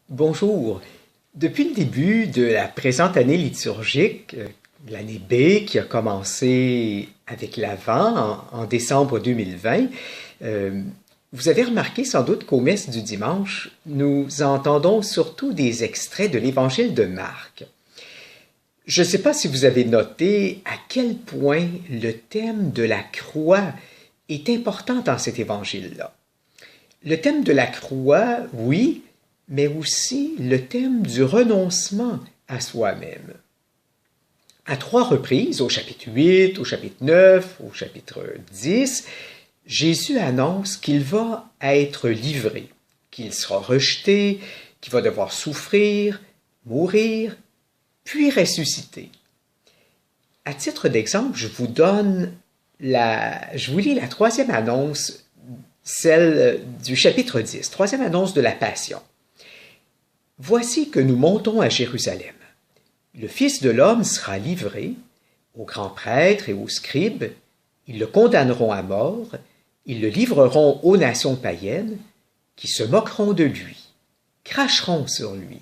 Bonjour. Depuis le début de la présente année liturgique, l'année B qui a commencé avec l'Avent en décembre 2020, vous avez remarqué sans doute qu'aux messes du dimanche, nous entendons surtout des extraits de l'Évangile de Marc. Je ne sais pas si vous avez noté à quel point le thème de la croix est important dans cet évangile-là. Le thème de la croix, oui, mais aussi le thème du renoncement à soi-même. À 3 reprises, au chapitre 8, au chapitre 9, au chapitre 10, Jésus annonce qu'il va être livré, qu'il sera rejeté, qu'il va devoir souffrir, mourir, puis ressusciter. À titre d'exemple, je vous lis la troisième annonce, celle du chapitre 10, troisième annonce de la Passion. Voici que nous montons à Jérusalem. Le Fils de l'homme sera livré aux grands prêtres et aux scribes. Ils le condamneront à mort. Ils le livreront aux nations païennes qui se moqueront de lui, cracheront sur lui,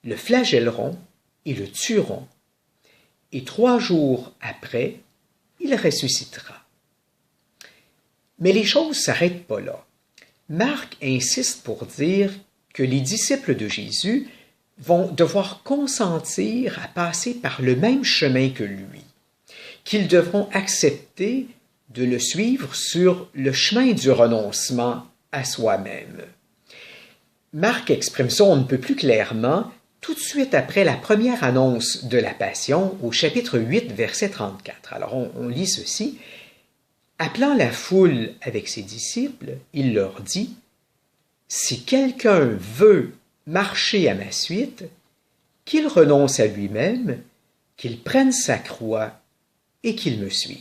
le flagelleront et le tueront. Et 3 jours après, il ressuscitera. Mais les choses ne s'arrêtent pas là. Marc insiste pour dire que les disciples de Jésus vont devoir consentir à passer par le même chemin que lui, qu'ils devront accepter de le suivre sur le chemin du renoncement à soi-même. Marc exprime ça on ne peut plus clairement tout de suite après la première annonce de la Passion au chapitre 8, verset 34. Alors on lit ceci. Appelant la foule avec ses disciples, il leur dit « Si quelqu'un veut marcher à ma suite, qu'il renonce à lui-même, qu'il prenne sa croix et qu'il me suive. »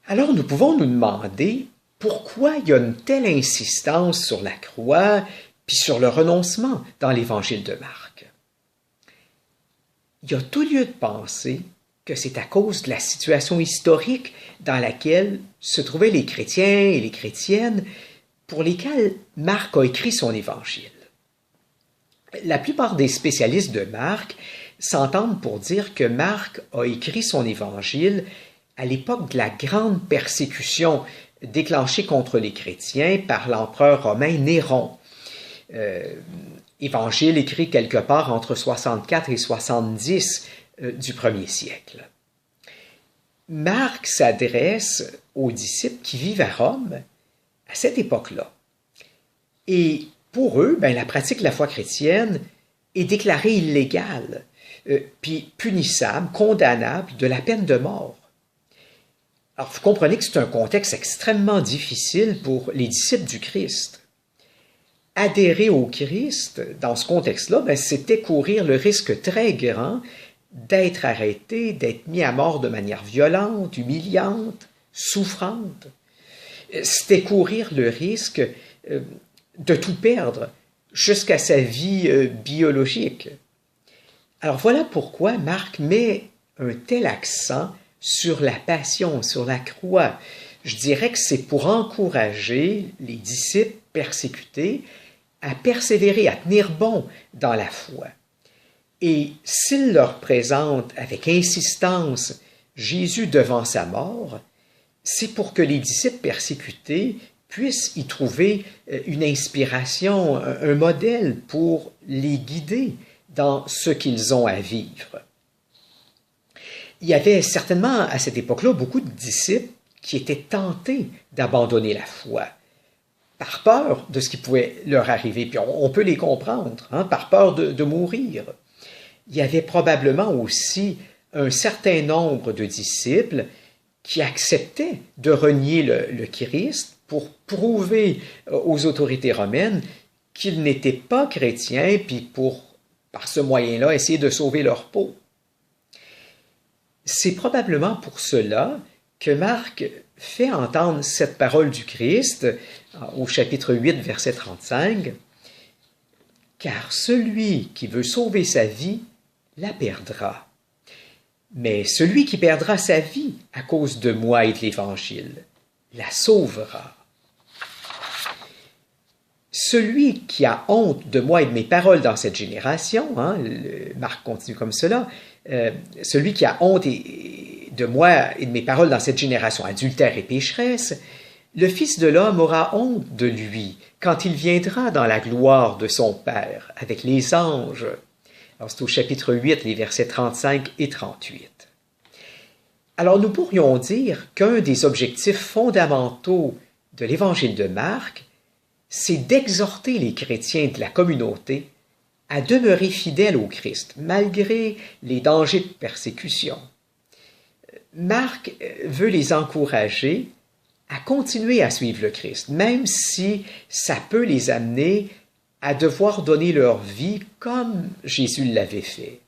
Alors nous pouvons nous demander pourquoi il y a une telle insistance sur la croix puis sur le renoncement dans l'Évangile de Marc. Il y a tout lieu de penser que c'est à cause de la situation historique dans laquelle se trouvaient les chrétiens et les chrétiennes pour lesquels Marc a écrit son évangile. La plupart des spécialistes de Marc s'entendent pour dire que Marc a écrit son évangile à l'époque de la grande persécution déclenchée contre les chrétiens par l'empereur romain Néron. Évangile écrit quelque part entre 64 et 70 du 1er siècle. Marc s'adresse aux disciples qui vivent à Rome à cette époque-là. Et pour eux, la pratique de la foi chrétienne est déclarée illégale, puis punissable, condamnable de la peine de mort. Alors, vous comprenez que c'est un contexte extrêmement difficile pour les disciples du Christ. Adhérer au Christ, dans ce contexte-là, c'était courir le risque très grand d'être arrêté, d'être mis à mort de manière violente, humiliante, souffrante. C'était courir le risque de tout perdre jusqu'à sa vie biologique. Alors voilà pourquoi Marc met un tel accent sur la passion, sur la croix. Je dirais que c'est pour encourager les disciples persécutés à persévérer, à tenir bon dans la foi. Et s'il leur présente avec insistance Jésus devant sa mort, c'est pour que les disciples persécutés puissent y trouver une inspiration, un modèle pour les guider dans ce qu'ils ont à vivre. Il y avait certainement à cette époque-là beaucoup de disciples qui étaient tentés d'abandonner la foi, par peur de ce qui pouvait leur arriver. Puis on peut les comprendre, par peur de mourir. Il y avait probablement aussi un certain nombre de disciples qui acceptaient de renier le Christ pour prouver aux autorités romaines qu'ils n'étaient pas chrétiens, puis par ce moyen-là, essayer de sauver leur peau. C'est probablement pour cela que Marc fait entendre cette parole du Christ au chapitre 8, verset 35, « Car celui qui veut sauver sa vie la perdra. Mais celui qui perdra sa vie à cause de moi et de l'Évangile la sauvera. » Celui qui a honte de moi et de mes paroles dans cette génération, Marc continue comme cela, celui qui a honte de moi et de mes paroles dans cette génération adultère et pécheresse, le Fils de l'homme aura honte de lui quand il viendra dans la gloire de son Père avec les anges. Alors c'est au chapitre 8, les versets 35 et 38. Alors nous pourrions dire qu'un des objectifs fondamentaux de l'évangile de Marc, c'est d'exhorter les chrétiens de la communauté à demeurer fidèles au Christ, malgré les dangers de persécution. Marc veut les encourager à continuer à suivre le Christ, même si ça peut les amener à devoir donner leur vie comme Jésus l'avait fait.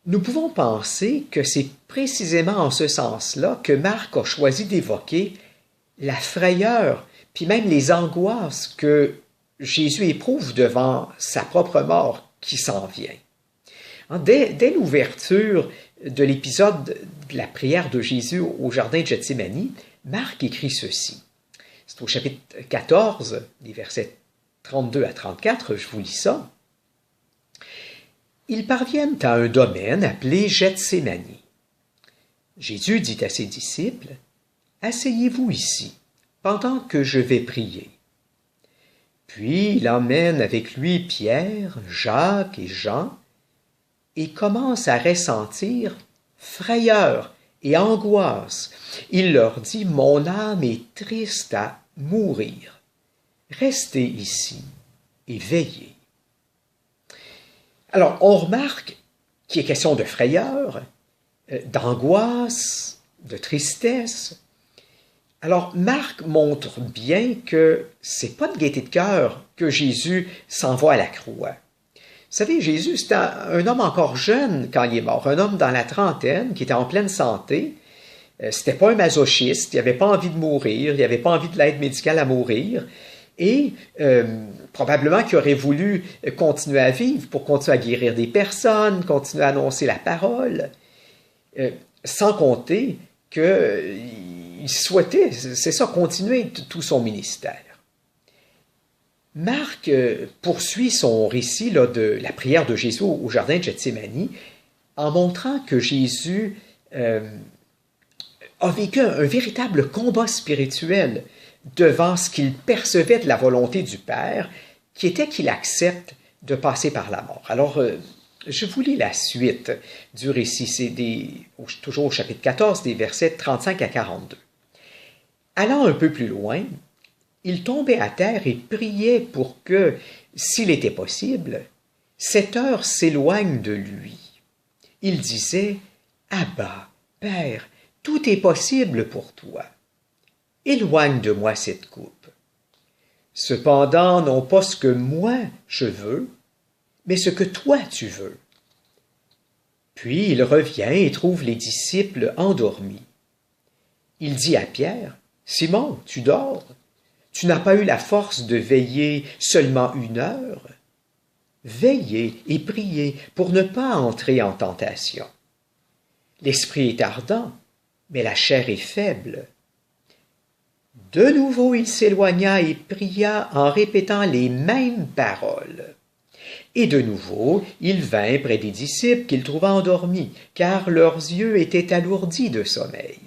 Nous pouvons penser que c'est précisément en ce sens-là que Marc a choisi d'évoquer la frayeur, puis même les angoisses que Jésus éprouve devant sa propre mort qui s'en vient. Dès l'ouverture de l'épisode de la prière de Jésus au jardin de Gethsémani, Marc écrit ceci. C'est au chapitre 14, les versets 32 à 34, je vous lis ça. Ils parviennent à un domaine appelé Gethsémani. Jésus dit à ses disciples, « Asseyez-vous ici, pendant que je vais prier. » Puis il emmène avec lui Pierre, Jacques et Jean, et commence à ressentir frayeur et angoisse. Il leur dit, « Mon âme est triste à mourir. Restez ici et veillez. » Alors, on remarque qu'il est question de frayeur, d'angoisse, de tristesse. Alors, Marc montre bien que c'est pas de gaieté de cœur que Jésus s'en va à la croix. Vous savez, Jésus, c'était un homme encore jeune quand il est mort, un homme dans la trentaine qui était en pleine santé. C'était pas un masochiste, il n'avait pas envie de mourir, il n'avait pas envie de l'aide médicale à mourir. Et probablement qu'il aurait voulu continuer à vivre pour continuer à guérir des personnes, continuer à annoncer la parole, sans compter qu'il souhaitait, c'est ça, continuer tout son ministère. Marc poursuit son récit de la prière de Jésus au jardin de Gethsémani en montrant que Jésus a vécu un véritable combat spirituel devant ce qu'il percevait de la volonté du Père, qui était qu'il accepte de passer par la mort. Alors, je vous lis la suite du récit, c'est toujours au chapitre 14, des versets 35 à 42. Allant un peu plus loin, il tombait à terre et priait pour que, s'il était possible, cette heure s'éloigne de lui. Il disait, « Abba, Père, tout est possible pour toi. Éloigne de moi cette coupe. Cependant, non pas ce que moi je veux, mais ce que toi tu veux. » Puis il revient et trouve les disciples endormis. Il dit à Pierre, « Simon, tu dors? Tu n'as pas eu la force de veiller seulement 1 heure? Veillez et priez pour ne pas entrer en tentation. L'esprit est ardent, mais la chair est faible. » De nouveau il s'éloigna et pria en répétant les mêmes paroles. Et de nouveau il vint près des disciples qu'il trouva endormis, car leurs yeux étaient alourdis de sommeil.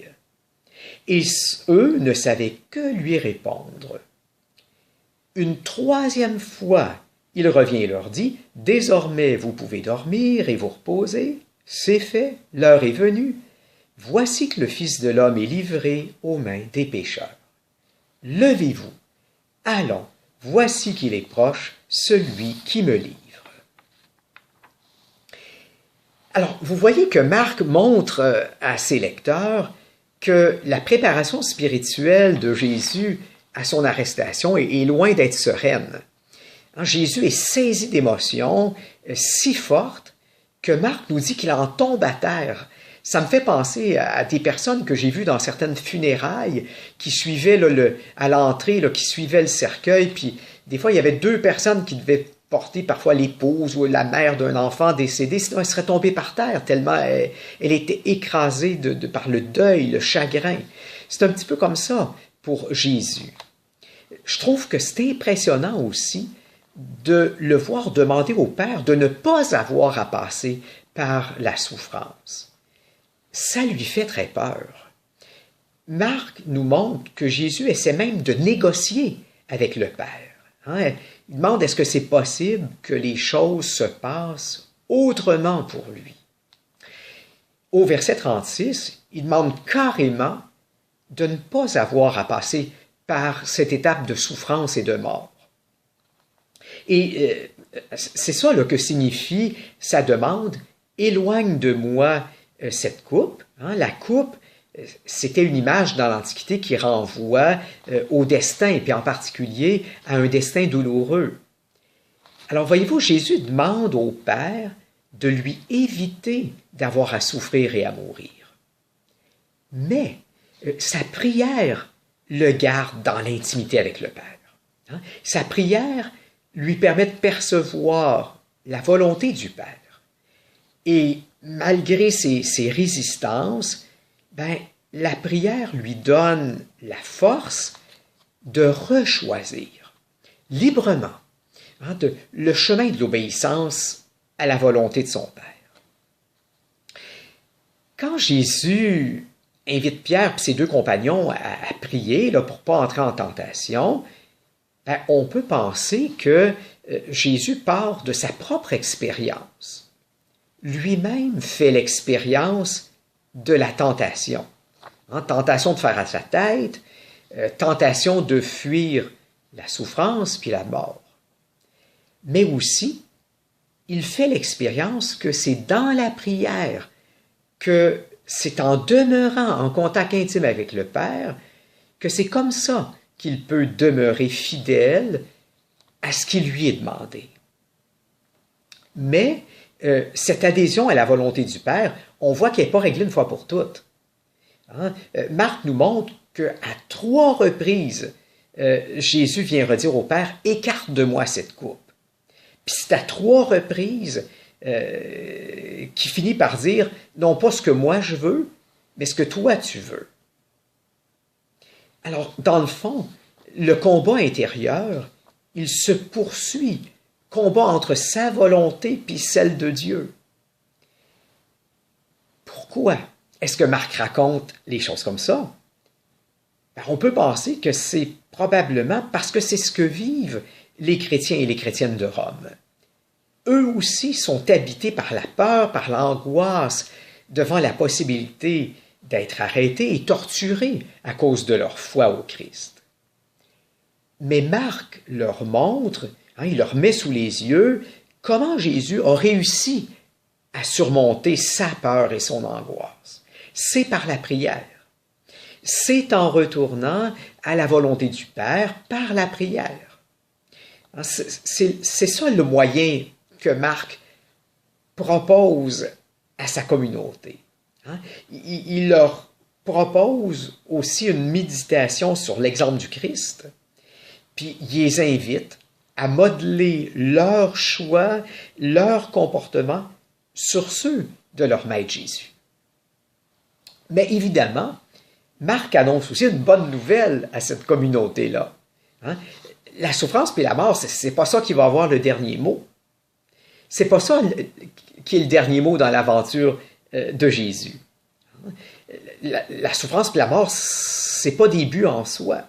Et eux ne savaient que lui répondre. Une 3e fois, il revient et leur dit, « Désormais vous pouvez dormir et vous reposer. C'est fait, l'heure est venue. Voici que le Fils de l'homme est livré aux mains des pécheurs. Levez-vous, allons, voici qu'il est proche, celui qui me livre. » Alors, vous voyez que Marc montre à ses lecteurs que la préparation spirituelle de Jésus à son arrestation est loin d'être sereine. Jésus est saisi d'émotions si fortes que Marc nous dit qu'il en tombe à terre. Ça me fait penser à des personnes que j'ai vues dans certaines funérailles qui suivaient à l'entrée, qui suivaient le cercueil, puis des fois il y avait 2 personnes qui devaient porter parfois l'épouse ou la mère d'un enfant décédé, sinon elle serait tombée par terre tellement elle était écrasée par le deuil, le chagrin. C'est un petit peu comme ça pour Jésus. je trouve que c'est impressionnant aussi de le voir demander au Père de ne pas avoir à passer par la souffrance. Ça lui fait très peur. Marc nous montre que Jésus essaie même de négocier avec le Père. Hein? Il demande est-ce que c'est possible que les choses se passent autrement pour lui. Au verset 36, il demande carrément de ne pas avoir à passer par cette étape de souffrance et de mort. Et c'est ça là, que signifie sa demande « Éloigne de moi cette coupe ». Hein, la coupe, c'était une image dans l'Antiquité qui renvoie au destin, et puis en particulier à un destin douloureux. Alors voyez-vous, Jésus demande au Père de lui éviter d'avoir à souffrir et à mourir. Mais sa prière le garde dans l'intimité avec le Père. Hein? Sa prière lui permet de percevoir la volonté du Père. Et malgré ses résistances, la prière lui donne la force de rechoisir librement le chemin de l'obéissance à la volonté de son Père. Quand Jésus invite Pierre et ses deux compagnons à prier là, pour ne pas entrer en tentation, on peut penser que Jésus part de sa propre expérience. Lui-même fait l'expérience de la tentation. Tentation de faire à sa tête, tentation de fuir la souffrance puis la mort. Mais aussi, il fait l'expérience que c'est dans la prière, que c'est en demeurant en contact intime avec le Père, que c'est comme ça qu'il peut demeurer fidèle à ce qui lui est demandé. Mais cette adhésion à la volonté du Père, on voit qu'elle n'est pas réglée une fois pour toutes. Marc nous montre qu'à 3 reprises, Jésus vient redire au Père « Écarte de moi cette coupe ». Puis c'est à 3 reprises qu'il finit par dire « Non pas ce que moi je veux, mais ce que toi tu veux ». Alors, dans le fond, le combat intérieur, il se poursuit, combat entre sa volonté puis celle de Dieu. Pourquoi est-ce que Marc raconte les choses comme ça? On peut penser que c'est probablement parce que c'est ce que vivent les chrétiens et les chrétiennes de Rome. Eux aussi sont habités par la peur, par l'angoisse devant la possibilité d'être arrêtés et torturés à cause de leur foi au Christ. Mais Marc leur montre, il leur met sous les yeux comment Jésus a réussi à surmonter sa peur et son angoisse. C'est par la prière. C'est en retournant à la volonté du Père par la prière. C'est ça le moyen que Marc propose à sa communauté. Il leur propose aussi une méditation sur l'exemple du Christ, puis il les invite à modeler leur choix, leur comportement sur ceux de leur Maître Jésus. Mais évidemment, Marc annonce aussi une bonne nouvelle à cette communauté-là. La souffrance puis la mort, c'est pas ça qui va avoir le dernier mot. C'est pas ça qui est le dernier mot dans l'aventure de Jésus. La souffrance et la mort, c'est pas des buts en soi.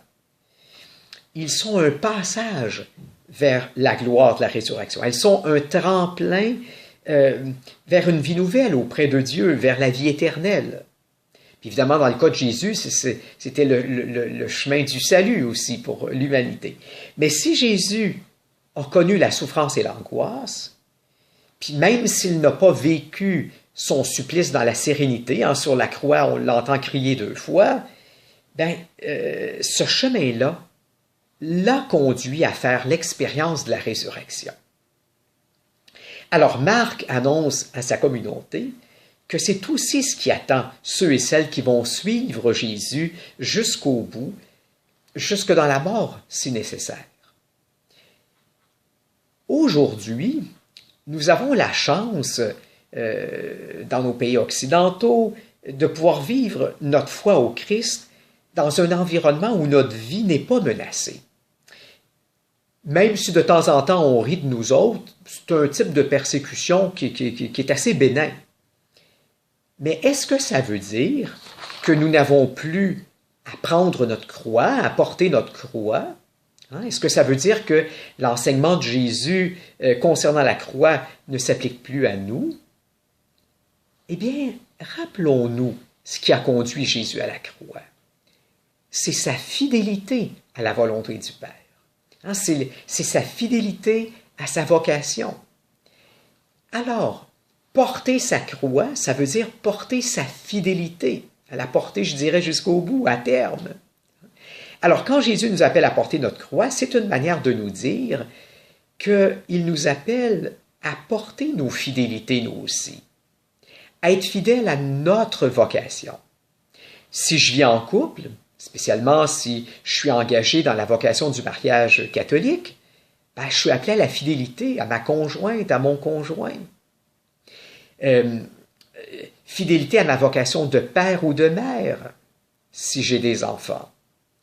Ils sont un passage vers la gloire de la résurrection. Elles sont un tremplin vers une vie nouvelle auprès de Dieu, vers la vie éternelle. Puis évidemment, dans le cas de Jésus, c'était le chemin du salut aussi pour l'humanité. Mais si Jésus a connu la souffrance et l'angoisse, puis même s'il n'a pas vécu son supplice dans la sérénité, sur la croix, on l'entend crier 2 fois, ce chemin-là l'a conduit à faire l'expérience de la résurrection. Alors Marc annonce à sa communauté que c'est aussi ce qui attend ceux et celles qui vont suivre Jésus jusqu'au bout, jusque dans la mort si nécessaire. Aujourd'hui, nous avons la chance, dans nos pays occidentaux, de pouvoir vivre notre foi au Christ dans un environnement où notre vie n'est pas menacée. même si de temps en temps on rit de nous autres, c'est un type de persécution qui est assez bénin. Mais est-ce que ça veut dire que nous n'avons plus à prendre notre croix, à porter notre croix? Est-ce que ça veut dire que l'enseignement de Jésus concernant la croix ne s'applique plus à nous? Eh bien, rappelons-nous ce qui a conduit Jésus à la croix. C'est sa fidélité à la volonté du Père. C'est sa fidélité à sa vocation. Alors, porter sa croix, ça veut dire porter sa fidélité. À la porter, je dirais, jusqu'au bout, à terme. Alors, quand Jésus nous appelle à porter notre croix, c'est une manière de nous dire qu'il nous appelle à porter nos fidélités, nous aussi. À être fidèles à notre vocation. Si je vis en couple, spécialement si je suis engagé dans la vocation du mariage catholique, je suis appelé à la fidélité à ma conjointe, à mon conjoint. Fidélité à ma vocation de père ou de mère, si j'ai des enfants,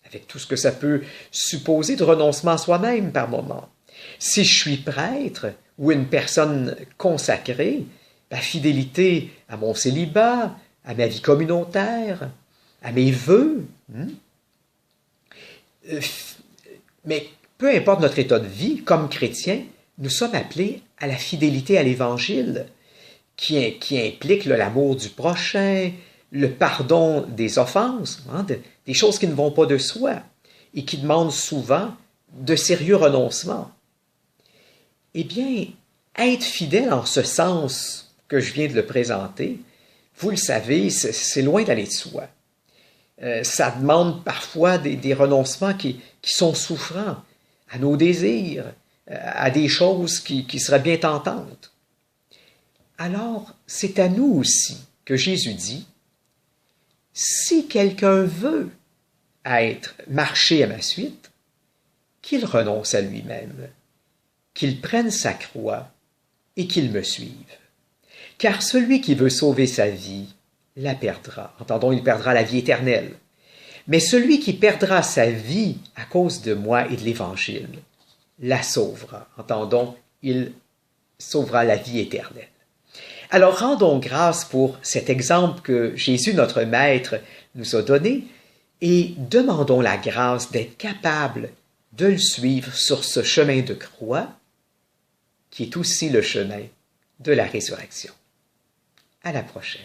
avec tout ce que ça peut supposer de renoncement à soi-même par moment. Si je suis prêtre ou une personne consacrée, fidélité à mon célibat, à ma vie communautaire, à mes vœux. Mais peu importe notre état de vie, comme chrétiens, nous sommes appelés à la fidélité à l'Évangile, qui implique l'amour du prochain, le pardon des offenses, des choses qui ne vont pas de soi et qui demandent souvent de sérieux renoncements. Eh bien, être fidèle en ce sens que je viens de le présenter, vous le savez, c'est loin d'aller de soi. Ça demande parfois des renoncements qui sont souffrants à nos désirs, à des choses qui seraient bien tentantes. Alors, c'est à nous aussi que Jésus dit, si quelqu'un veut marcher à ma suite, qu'il renonce à lui-même, qu'il prenne sa croix et qu'il me suive. Car celui qui veut sauver sa vie la perdra. Entendons, il perdra la vie éternelle. Mais celui qui perdra sa vie à cause de moi et de l'Évangile la sauvera. Entendons, il sauvera la vie éternelle. Alors rendons grâce pour cet exemple que Jésus, notre Maître, nous a donné et demandons la grâce d'être capable de le suivre sur ce chemin de croix qui est aussi le chemin de la résurrection. À la prochaine.